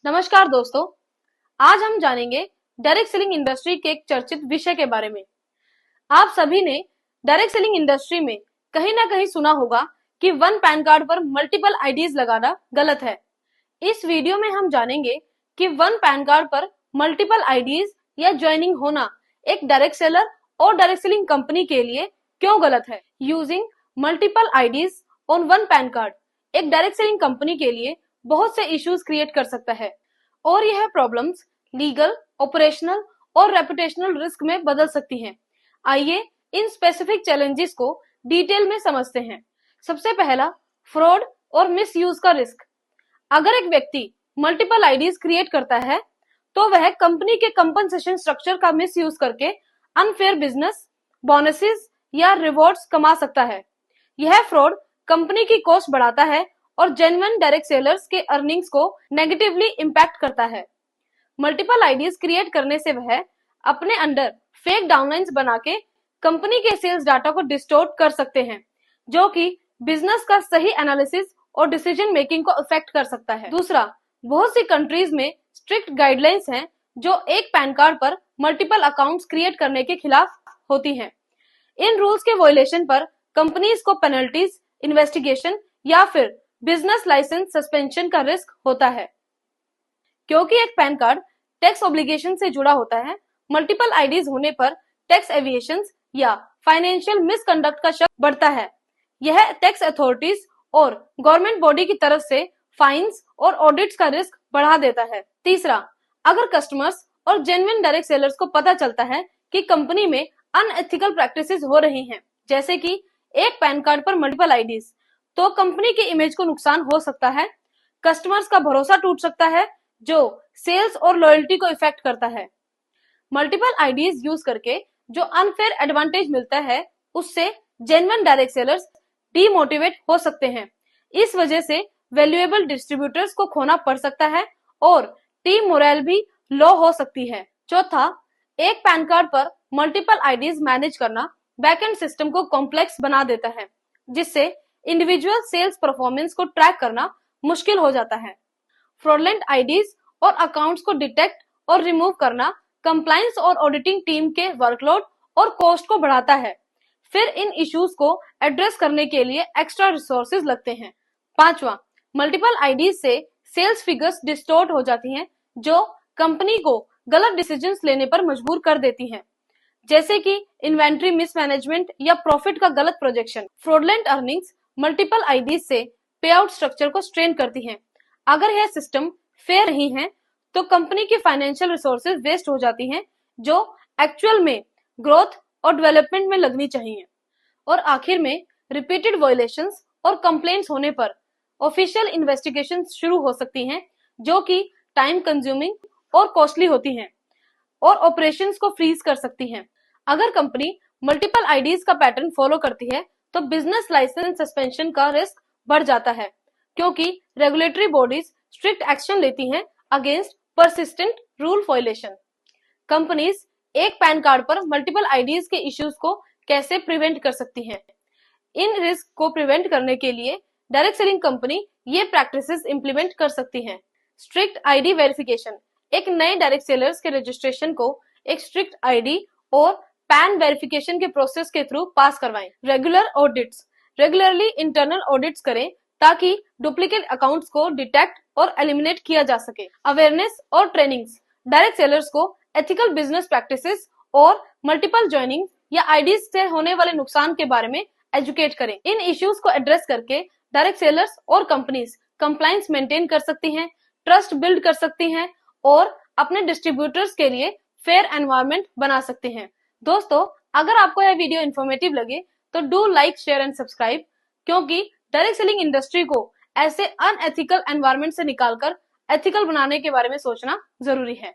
नमस्कार दोस्तों, आज हम जानेंगे डायरेक्ट सेलिंग इंडस्ट्री के एक चर्चित विषय के बारे में। आप सभी ने डायरेक्ट सेलिंग इंडस्ट्री में कहीं ना कहीं सुना होगा कि वन पैन कार्ड पर मल्टीपल आईडीज लगाना गलत है। इस वीडियो में हम जानेंगे कि वन पैन कार्ड पर मल्टीपल आईडीज या ज्वाइनिंग होना एक डायरेक्ट सेलर और डायरेक्ट सेलिंग कंपनी के लिए क्यों गलत है। Using multiple IDs on one PAN card एक डायरेक्ट सेलिंग कंपनी के लिए बहुत से इश्यूज क्रिएट कर सकता है और यह प्रॉब्लम्स लीगल, ऑपरेशनल और रेपुटेशनल रिस्क में बदल सकती हैं। आइए इन स्पेसिफिक चैलेंजेस को डिटेल में समझते हैं। सबसे पहला, फ्रॉड और मिसयूज का रिस्क। अगर एक व्यक्ति मल्टीपल आईडीज क्रिएट करता है तो वह कंपनी के कंपनसेशन स्ट्रक्चर का मिसयूज करके अनफेयर बिजनेस, बोनसेस या रिवॉर्ड्स कमा सकता है। यह फ्रॉड कंपनी की कॉस्ट बढ़ाता है और जेन्युइन डायरेक्ट सेलर्स के अर्निंग्स को नेगेटिवली इंपैक्ट करता है। मल्टीपल आईडीज क्रिएट करने से वह अपने अंडर फेक डाउनलाइंस बना के कंपनी के सेल्स डाटा को डिस्टोर्ट कर सकते हैं, जो कि बिजनेस का सही एनालिसिस और डिसीजन मेकिंग को इफेक्ट कर सकता है। दूसरा, बहुत सी कंट्रीज में स्ट्रिक्ट गाइडलाइंस हैं जो एक पैन कार्ड पर मल्टीपल अकाउंट्स क्रिएट करने के खिलाफ होती हैं। इन रूल्स के वायलेशन पर कंपनीज को पेनल्टीज, इन्वेस्टिगेशन या फिर बिजनेस लाइसेंस सस्पेंशन का रिस्क होता है। क्योंकि एक पैन कार्ड टैक्स ऑब्लिगेशन से जुड़ा होता है, मल्टीपल आईडीज होने पर टैक्स एविएशंस या फाइनेंशियल मिसकंडक्ट का शक बढ़ता है। यह टैक्स अथॉरिटीज और गवर्नमेंट बॉडी की तरफ से फाइन्स और ऑडिट्स का रिस्क बढ़ा देता है। तीसरा, अगर कस्टमर्स और जेन्युइन डायरेक्ट सेलर्स को पता चलता है कि कंपनी में अनएथिकल प्रैक्टिसेस हो रही हैं, जैसे कि एक पैन कार्ड पर मल्टीपल आईडीज, तो कंपनी के इमेज को नुकसान हो सकता है, कस्टमर्स का भरोसा टूट सकता है, जो सेल्स और लॉयल्टी को इफेक्ट करता है। मल्टीपल आईडीज यूज करके जो अनफेयर एडवांटेज मिलता है, उससे जेन्युइन डायरेक्ट सेलर्स डीमोटिवेट हो सकते हैं। इस वजह से वैल्यूएबल डिस्ट्रीब्यूटर्स को खोना पड़ सकता है और टीम मोरल भी लो हो सकती है। चौथा, एक पैन कार्ड पर मल्टीपल आईडीज मैनेज करना बैकएंड सिस्टम को कॉम्प्लेक्स बना देता है, जिससे इंडिविजुअल सेल्स परफॉर्मेंस को ट्रैक करना मुश्किल हो जाता है। फ्रॉडलेंट आईडीज और अकाउंट्स को डिटेक्ट और रिमूव करना कंप्लायंस और ऑडिटिंग टीम के वर्कलोड और कॉस्ट को बढ़ाता है। फिर इन इश्यूज को एड्रेस करने के लिए एक्स्ट्रा रिसोर्सेज लगते हैं। पांचवा, मल्टीपल आईडीज से सेल्स फिगर्स डिस्टोर्ट हो जाती हैं, जो कंपनी को गलत डिसीजंस लेने पर मजबूर कर देती हैं, जैसे कि इन्वेंट्री मिसमैनेजमेंट या प्रॉफिट का गलत projection. Fraudulent earnings multiple IDs से पे आउट स्ट्रक्चर को स्ट्रेन करती हैं। अगर यह सिस्टम फेयर नहीं है तो कंपनी की फाइनेंशियल रिसोर्सेज वेस्ट हो जाती हैं, जो एक्चुअल में ग्रोथ और डेवलपमेंट में लगनी चाहिए। और आखिर में रिपीटेड वायलेशंस और कंप्लेंट्स होने पर ऑफिशियल इन्वेस्टिगेशन शुरू हो सकती हैं, जो कि टाइम कंज्यूमिंग और कॉस्टली होती हैं और ऑपरेशंस को फ्रीज कर सकती हैं। अगर कंपनी मल्टीपल आईडीज का पैटर्न फॉलो करती है तो बिजनेस लाइसेंस सस्पेंशन का रिस्क बढ़ जाता है, क्योंकि रेगुलेटरी बॉडीज स्ट्रिक्ट एक्शन लेती हैं against persistent rule violation. Companies एक पैन कार्ड पर मल्टीपल आईडीज के इश्यूज को कैसे प्रिवेंट कर सकती हैं? इन रिस्क को प्रिवेंट करने के लिए डायरेक्ट सेलिंग कंपनी ये प्रैक्टिसेस इंप्लीमेंट कर सकती हैं। Strict ID verification. एक नए डायरेक्ट सेलर्स के रजिस्ट्रेशन को एक स्ट्रिक्ट आईडी और पैन वेरिफिकेशन के प्रोसेस के थ्रू पास करवाएं। Regular audits. Regularly internal audits करें ताकि डुप्लीकेट अकाउंट्स को डिटेक्ट और एलिमिनेट किया जा सके। अवेयरनेस और ट्रेनिंग्स। डायरेक्ट सेलर्स को एथिकल बिजनेस प्रैक्टिसेस और मल्टीपल ज्वाइनिंग या आईडीज से होने वाले नुकसान के बारे में एजुकेट करें। इन इश्यूज को एड्रेस करके डायरेक्ट सेलर्स और कंपनीज कंप्लायंस मेंटेन कर सकती हैं, ट्रस्ट बिल्ड कर सकती हैं और अपने डिस्ट्रीब्यूटर्स के लिए फेयर एनवायरनमेंट बना सकते हैं। दोस्तों, अगर आपको यह वीडियो इन्फॉर्मेटिव लगे तो do like, share and subscribe, क्योंकि डायरेक्ट सेलिंग इंडस्ट्री को ऐसे अनएथिकल एनवायरनमेंट से निकालकर एथिकल बनाने के बारे में सोचना जरूरी है।